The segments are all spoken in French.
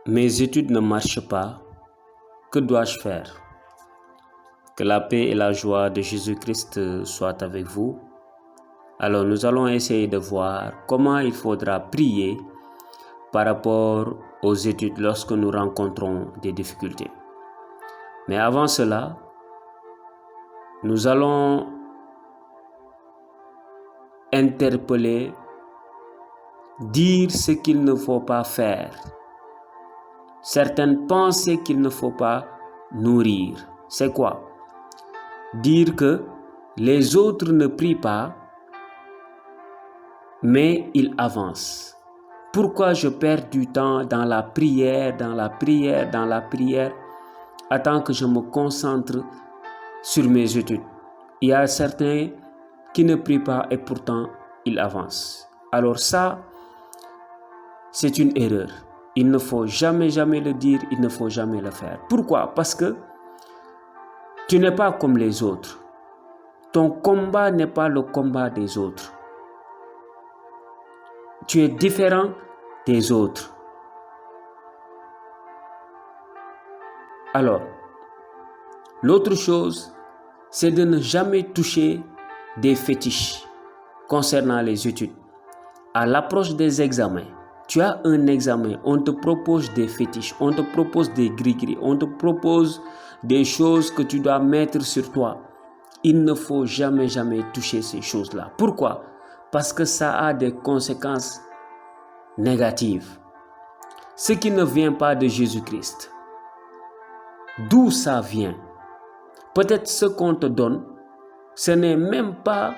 Mes études ne marchent pas. Que dois-je faire? Que la paix et la joie de Jésus-Christ soient avec vous. Alors nous allons essayer de voir comment il faudra prier par rapport aux études lorsque nous rencontrons des difficultés. Mais avant cela, nous allons interpeller, dire ce qu'il ne faut pas faire, certaines pensées qu'il ne faut pas nourrir. C'est quoi? Dire que les autres ne prient pas, mais ils avancent. Pourquoi je perds du temps dans la prière, attends que je me concentre sur mes études? Il y a certains qui ne prient pas et pourtant ils avancent. Alors ça, c'est une erreur. Il ne faut jamais le dire, il ne faut jamais le faire. Pourquoi? Parce que tu n'es pas comme les autres. Ton combat n'est pas le combat des autres. Tu es différent des autres. Alors, l'autre chose, c'est de ne jamais toucher des fétiches concernant les études. À l'approche des examens, tu as un examen, on te propose des fétiches, on te propose des gris-gris, on te propose des choses que tu dois mettre sur toi. Il ne faut jamais toucher ces choses-là. Pourquoi? Parce que ça a des conséquences négatives. Ce qui ne vient pas de Jésus-Christ. D'où ça vient? Peut-être ce qu'on te donne, ce n'est même pas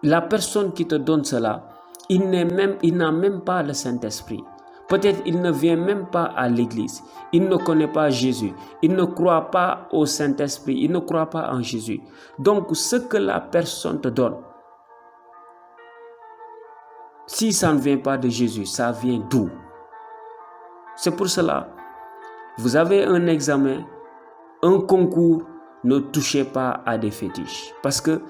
la personne qui te donne cela. Il n'a même pas le Saint-Esprit. Peut-être il ne vient même pas à l'église. Il ne connaît pas Jésus. Il ne croit pas au Saint-Esprit. Il ne croit pas en Jésus. Donc, ce que la personne te donne, si ça ne vient pas de Jésus, ça vient d'où? C'est pour cela, vous avez un examen, un concours, ne touchez pas à des fétiches. Parce que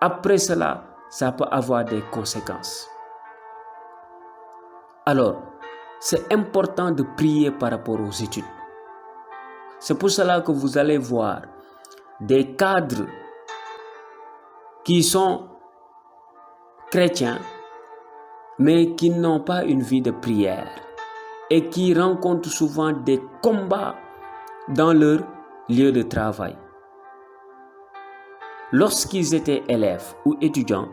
après cela, ça peut avoir des conséquences. Alors, c'est important de prier par rapport aux études. C'est pour cela que vous allez voir des cadres qui sont chrétiens, mais qui n'ont pas une vie de prière et qui rencontrent souvent des combats dans leur lieu de travail. Lorsqu'ils étaient élèves ou étudiants,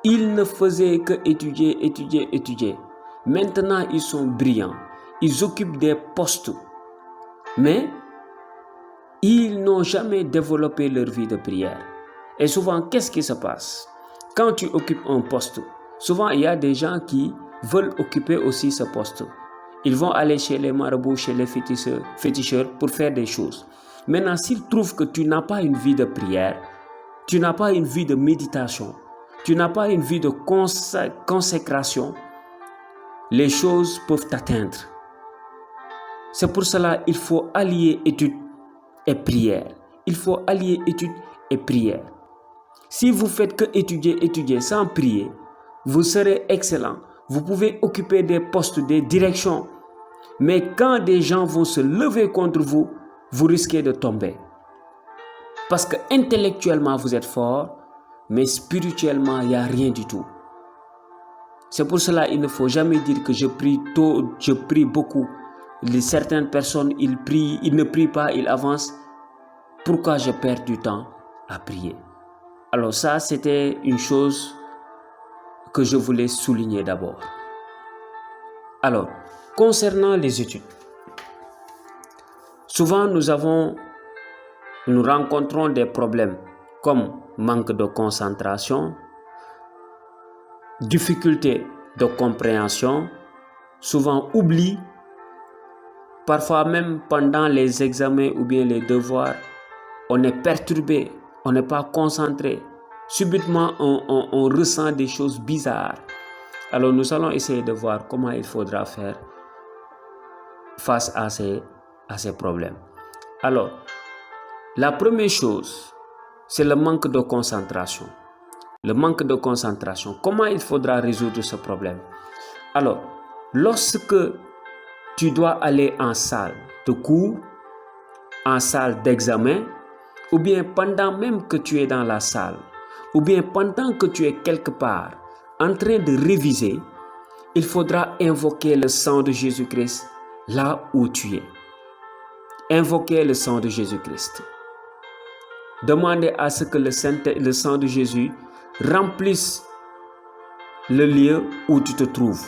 ils ne faisaient que étudier. Maintenant, ils sont brillants. Ils occupent des postes. Mais ils n'ont jamais développé leur vie de prière. Et souvent, qu'est-ce qui se passe? Quand tu occupes un poste, souvent, il y a des gens qui veulent occuper aussi ce poste. Ils vont aller chez les marabouts, chez les féticheurs pour faire des choses. Maintenant, s'ils trouvent que tu n'as pas une vie de prière, tu n'as pas une vie de méditation, tu n'as pas une vie de consécration, les choses peuvent t'atteindre. C'est pour cela qu'il faut allier études et prière. Il faut allier études et prière. Si vous faites que étudier sans prier, vous serez excellent. Vous pouvez occuper des postes, des directions. Mais quand des gens vont se lever contre vous, vous risquez de tomber. Parce que intellectuellement, vous êtes fort, mais spirituellement, il n'y a rien du tout. C'est pour cela qu'il ne faut jamais dire que je prie tôt, je prie beaucoup. Certaines personnes, ils ne prient pas, ils avancent. Pourquoi je perds du temps à prier? Alors ça, c'était une chose que je voulais souligner d'abord. Alors, concernant les études, souvent nous rencontrons des problèmes comme manque de concentration, difficulté de compréhension, souvent oubli, parfois même pendant les examens ou bien les devoirs, on est perturbé, on n'est pas concentré. Subitement, on ressent des choses bizarres. Alors nous allons essayer de voir comment il faudra faire face à ces problèmes. Alors, la première chose, c'est le manque de concentration. Le manque de concentration. Comment il faudra résoudre ce problème? Alors, lorsque tu dois aller en salle de cours, en salle d'examen, ou bien pendant même que tu es dans la salle, ou bien pendant que tu es quelque part en train de réviser, il faudra invoquer le sang de Jésus-Christ là où tu es. Invoquer le sang de Jésus-Christ. Demandez à ce que le sang de Jésus remplisse le lieu où tu te trouves.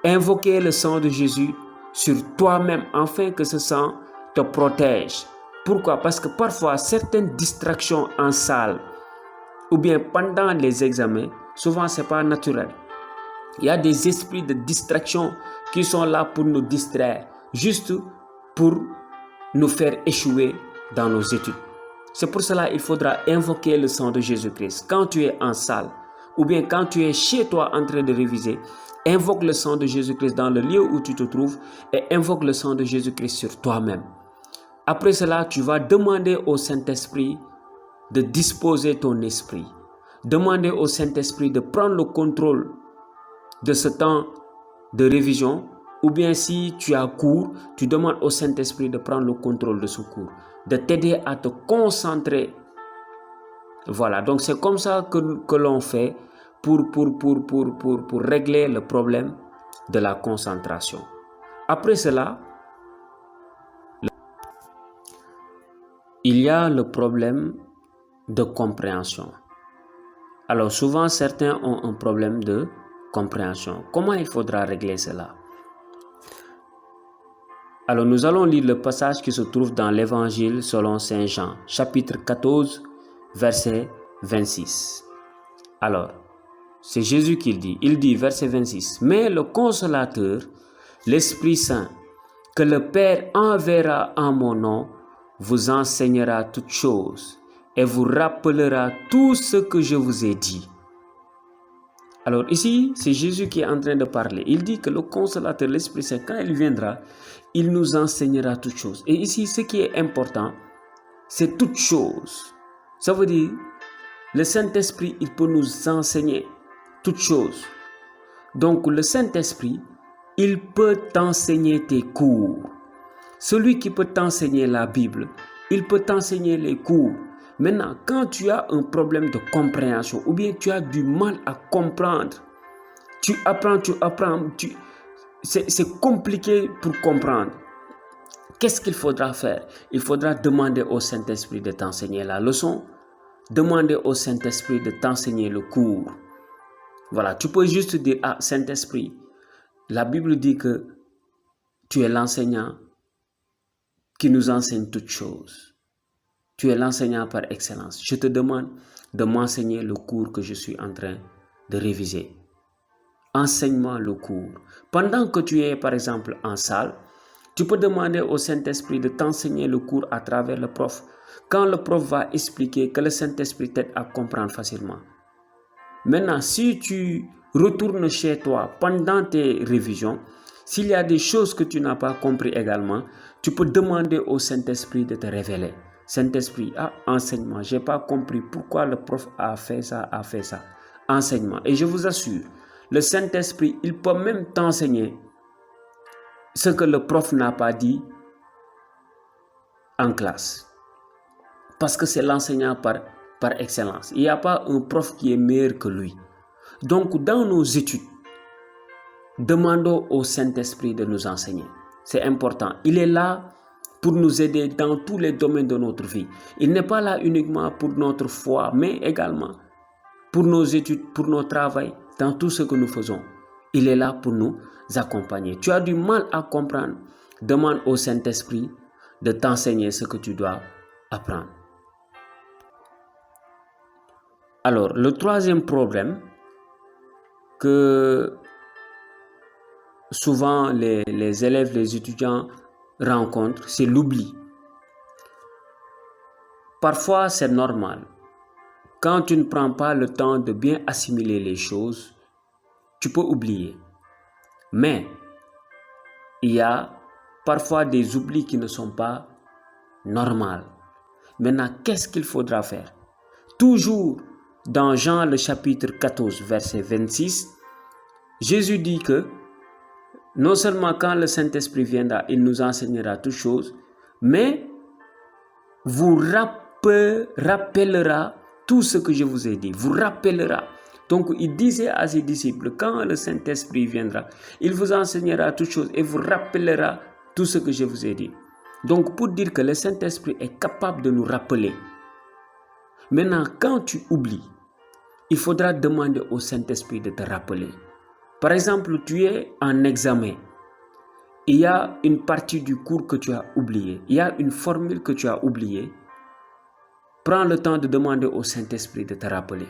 Invoquer le sang de Jésus sur toi-même afin que ce sang te protège. Pourquoi? Parce que parfois, certaines distractions en salle ou bien pendant les examens, souvent ce n'est pas naturel. Il y a des esprits de distraction qui sont là pour nous distraire, juste pour nous faire échouer dans nos études. C'est pour cela qu'il faudra invoquer le sang de Jésus-Christ. Quand tu es en salle ou bien quand tu es chez toi en train de réviser, invoque le sang de Jésus-Christ dans le lieu où tu te trouves et invoque le sang de Jésus-Christ sur toi-même. Après cela, tu vas demander au Saint-Esprit de disposer ton esprit. Demander au Saint-Esprit de prendre le contrôle de ce temps de révision, ou bien si tu as cours, tu demandes au Saint-Esprit de prendre le contrôle de ce cours, de t'aider à te concentrer. Voilà, donc c'est comme ça que l'on fait pour régler le problème de la concentration. Après cela, il y a le problème de compréhension. Alors souvent, certains ont un problème de compréhension. Comment il faudra régler cela? Alors nous allons lire le passage qui se trouve dans l'Évangile selon Saint Jean, chapitre 14, verset 26. Alors, c'est Jésus qui le dit. Il dit, verset 26, « Mais le Consolateur, l'Esprit Saint, que le Père enverra en mon nom, vous enseignera toutes choses et vous rappellera tout ce que je vous ai dit. » Alors ici, c'est Jésus qui est en train de parler. Il dit que le Consolateur, l'Esprit Saint, quand il viendra, il nous enseignera toutes choses. Et ici, ce qui est important, c'est toutes choses. Ça veut dire, le Saint-Esprit, il peut nous enseigner toutes choses. Donc, le Saint-Esprit, il peut t'enseigner tes cours. Celui qui peut t'enseigner la Bible, il peut t'enseigner les cours. Maintenant, quand tu as un problème de compréhension ou bien tu as du mal à comprendre, tu apprends, c'est compliqué pour comprendre. Qu'est-ce qu'il faudra faire? Il faudra demander au Saint-Esprit de t'enseigner la leçon, demander au Saint-Esprit de t'enseigner le cours. Voilà, tu peux juste dire, ah, Saint-Esprit, la Bible dit que tu es l'enseignant qui nous enseigne toutes choses. Tu es l'enseignant par excellence. Je te demande de m'enseigner le cours que je suis en train de réviser. Enseigne-moi le cours. Pendant que tu es, par exemple, en salle, tu peux demander au Saint-Esprit de t'enseigner le cours à travers le prof. Quand le prof va expliquer, que le Saint-Esprit t'aide à comprendre facilement. Maintenant, si tu retournes chez toi pendant tes révisions, s'il y a des choses que tu n'as pas compris également, tu peux demander au Saint-Esprit de te révéler. Saint-Esprit, ah, enseigne-moi, je n'ai pas compris pourquoi le prof a fait ça, Enseigne-moi. Et je vous assure, le Saint-Esprit, il peut même t'enseigner ce que le prof n'a pas dit en classe. Parce que c'est l'enseignant par excellence. Il n'y a pas un prof qui est meilleur que lui. Donc, dans nos études, demandons au Saint-Esprit de nous enseigner. C'est important. Il est là pour nous aider dans tous les domaines de notre vie. Il n'est pas là uniquement pour notre foi, mais également pour nos études, pour notre travail, dans tout ce que nous faisons. Il est là pour nous accompagner. Tu as du mal à comprendre, demande au Saint-Esprit de t'enseigner ce que tu dois apprendre. Alors, le troisième problème que souvent les élèves, les étudiants rencontrent, c'est l'oubli. Parfois, c'est normal. Quand tu ne prends pas le temps de bien assimiler les choses, tu peux oublier. Mais il y a parfois des oublis qui ne sont pas normaux. Maintenant, qu'est-ce qu'il faudra faire? Toujours dans Jean le chapitre 14, verset 26, Jésus dit que Non seulement quand le Saint-Esprit viendra, il nous enseignera toutes choses, mais vous rappellera tout ce que je vous ai dit. Vous rappellera. Donc, il disait à ses disciples, quand le Saint-Esprit viendra, il vous enseignera toutes choses et vous rappellera tout ce que je vous ai dit. Donc, pour dire que le Saint-Esprit est capable de nous rappeler. Maintenant, quand tu oublies, il faudra demander au Saint-Esprit de te rappeler. Par exemple, tu es en examen. Il y a une partie du cours que tu as oublié. Il y a une formule que tu as oubliée. Prends le temps de demander au Saint-Esprit de te rappeler.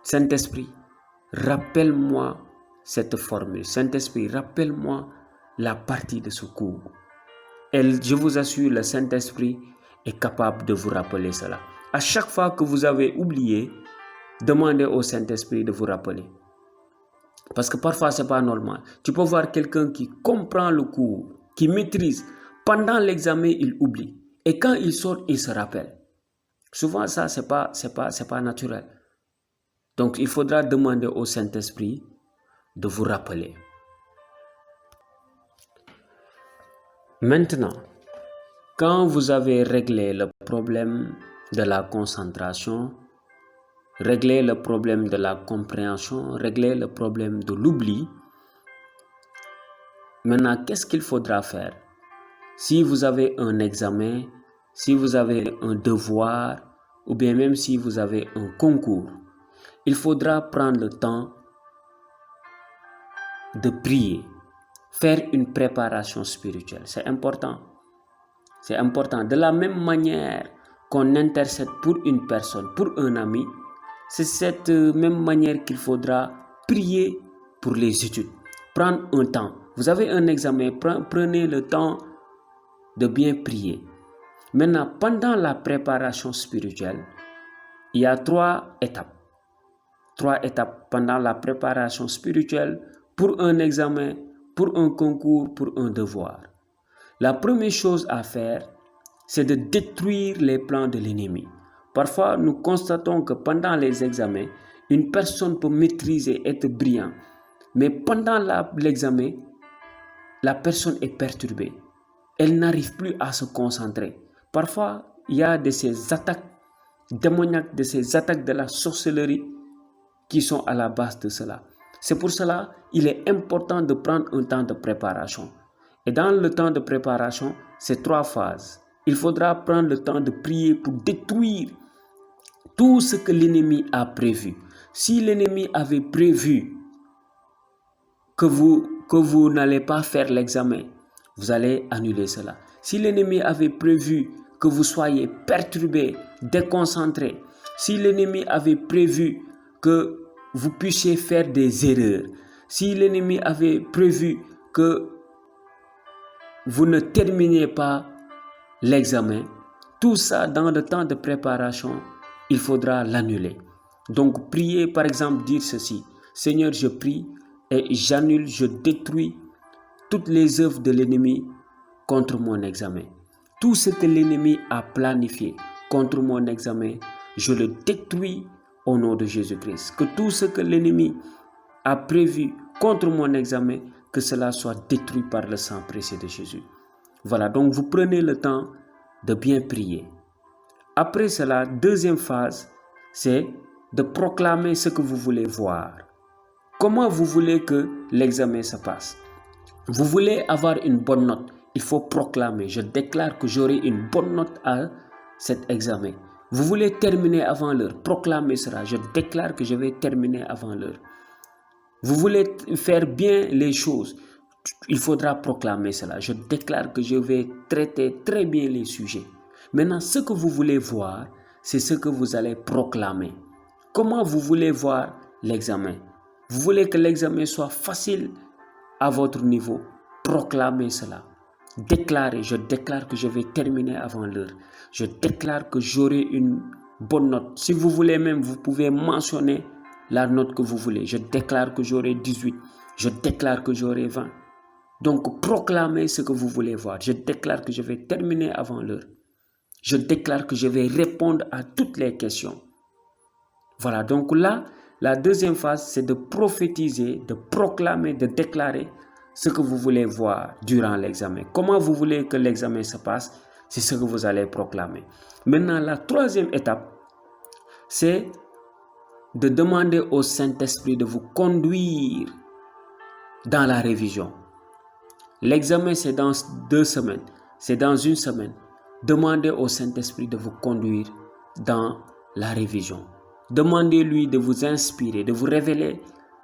Saint-Esprit, rappelle-moi cette formule. Saint-Esprit, rappelle-moi la partie de ce cours. Et je vous assure, le Saint-Esprit est capable de vous rappeler cela. À chaque fois que vous avez oublié, demandez au Saint-Esprit de vous rappeler. Parce que parfois, ce n'est pas normal. Tu peux voir quelqu'un qui comprend le cours, qui maîtrise. Pendant l'examen, il oublie. Et quand il sort, il se rappelle. Souvent, ça, ce n'est pas naturel. Donc, il faudra demander au Saint-Esprit de vous rappeler. Maintenant, quand vous avez réglé le problème de la concentration, réglé le problème de la compréhension, réglé le problème de l'oubli, maintenant, qu'est-ce qu'il faudra faire? Si vous avez un examen, si vous avez un devoir, ou bien même si vous avez un concours, il faudra prendre le temps de prier, faire une préparation spirituelle. C'est important. C'est important. De la même manière qu'on intercède pour une personne, pour un ami, c'est cette même manière qu'il faudra prier pour les études. Prendre un temps. Vous avez un examen, prenez le temps de bien prier. Maintenant, pendant la préparation spirituelle, il y a 3 étapes. 3 étapes pendant la préparation spirituelle pour un examen, pour un concours, pour un devoir. La première chose à faire, c'est de détruire les plans de l'ennemi. Parfois, nous constatons que pendant les examens, une personne peut maîtriser, être brillant. Mais pendant l'examen, la personne est perturbée. Elle n'arrive plus à se concentrer. Parfois, il y a de ces attaques démoniaques, de ces attaques de la sorcellerie qui sont à la base de cela. C'est pour cela qu'il est important de prendre un temps de préparation. Et dans le temps de préparation, c'est 3 phases. Il faudra prendre le temps de prier pour détruire tout ce que l'ennemi a prévu. Si l'ennemi avait prévu que vous n'allez pas faire l'examen, vous allez annuler cela. Si l'ennemi avait prévu que vous soyez perturbé, déconcentré, si l'ennemi avait prévu que vous puissiez faire des erreurs, si l'ennemi avait prévu que vous ne terminiez pas l'examen, tout ça dans le temps de préparation, il faudra l'annuler. Donc priez par exemple, dire ceci: Seigneur, je prie et j'annule, je détruis toutes les œuvres de l'ennemi contre mon examen. Tout ce que l'ennemi a planifié contre mon examen, je le détruis au nom de Jésus-Christ. Que tout ce que l'ennemi a prévu contre mon examen, que cela soit détruit par le sang précieux de Jésus. Voilà, donc vous prenez le temps de bien prier. Après cela, deuxième phase, c'est de proclamer ce que vous voulez voir. Comment vous voulez que l'examen se passe? Vous voulez avoir une bonne note, il faut proclamer: je déclare que j'aurai une bonne note à cet examen. Vous voulez terminer avant l'heure, proclamez cela: je déclare que je vais terminer avant l'heure. Vous voulez faire bien les choses, il faudra proclamer cela: je déclare que je vais traiter très bien les sujets. Maintenant, ce que vous voulez voir, c'est ce que vous allez proclamer. Comment vous voulez voir l'examen? Vous voulez que l'examen soit facile à votre niveau? Proclamez cela. Déclarez: je déclare que je vais terminer avant l'heure. Je déclare que j'aurai une bonne note. Si vous voulez même, vous pouvez mentionner la note que vous voulez. Je déclare que j'aurai 18. Je déclare que j'aurai 20. Donc, proclamez ce que vous voulez voir. Je déclare que je vais terminer avant l'heure. Je déclare que je vais répondre à toutes les questions. Voilà, donc là, la deuxième phase, c'est de prophétiser, de proclamer, de déclarer ce que vous voulez voir durant l'examen. Comment vous voulez que l'examen se passe, c'est ce que vous allez proclamer. Maintenant, la troisième étape, c'est de demander au Saint-Esprit de vous conduire dans la révision. L'examen, c'est dans 2 semaines, c'est dans 1 semaine. Demandez au Saint-Esprit de vous conduire dans la révision. Demandez-lui de vous inspirer, de vous révéler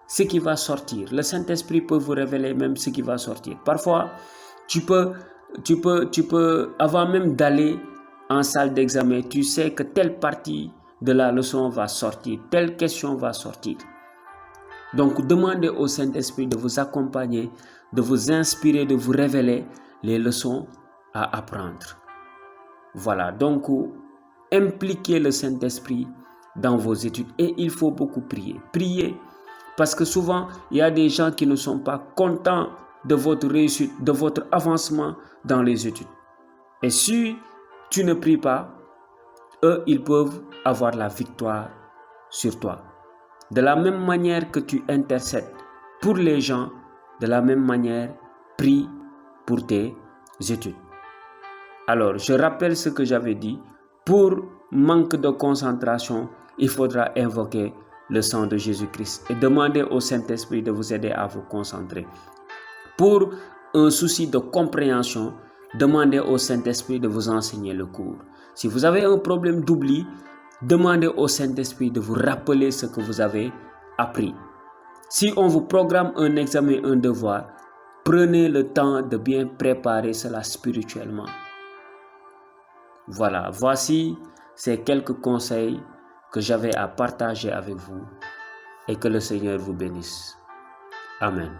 ce qui va sortir. Le Saint-Esprit peut vous révéler même ce qui va sortir. Parfois, tu peux, avant même d'aller en salle d'examen, tu sais que telle partie de la leçon va sortir, telle question va sortir. Donc, demandez au Saint-Esprit de vous accompagner, de vous inspirer, de vous révéler les leçons à apprendre. Voilà, donc, impliquez le Saint-Esprit dans vos études et il faut beaucoup prier. Priez, parce que souvent, il y a des gens qui ne sont pas contents de votre réussite, de votre avancement dans les études. Et si tu ne pries pas, eux, ils peuvent avoir la victoire sur toi. De la même manière que tu intercèdes pour les gens, de la même manière, prie pour tes études. Alors, je rappelle ce que j'avais dit. Pour manque de concentration, il faudra invoquer le sang de Jésus-Christ et demander au Saint-Esprit de vous aider à vous concentrer. Pour un souci de compréhension, demandez au Saint-Esprit de vous enseigner le cours. Si vous avez un problème d'oubli, demandez au Saint-Esprit de vous rappeler ce que vous avez appris. Si on vous programme un examen, un devoir, prenez le temps de bien préparer cela spirituellement. Voilà, voici ces quelques conseils que j'avais à partager avec vous et que le Seigneur vous bénisse. Amen.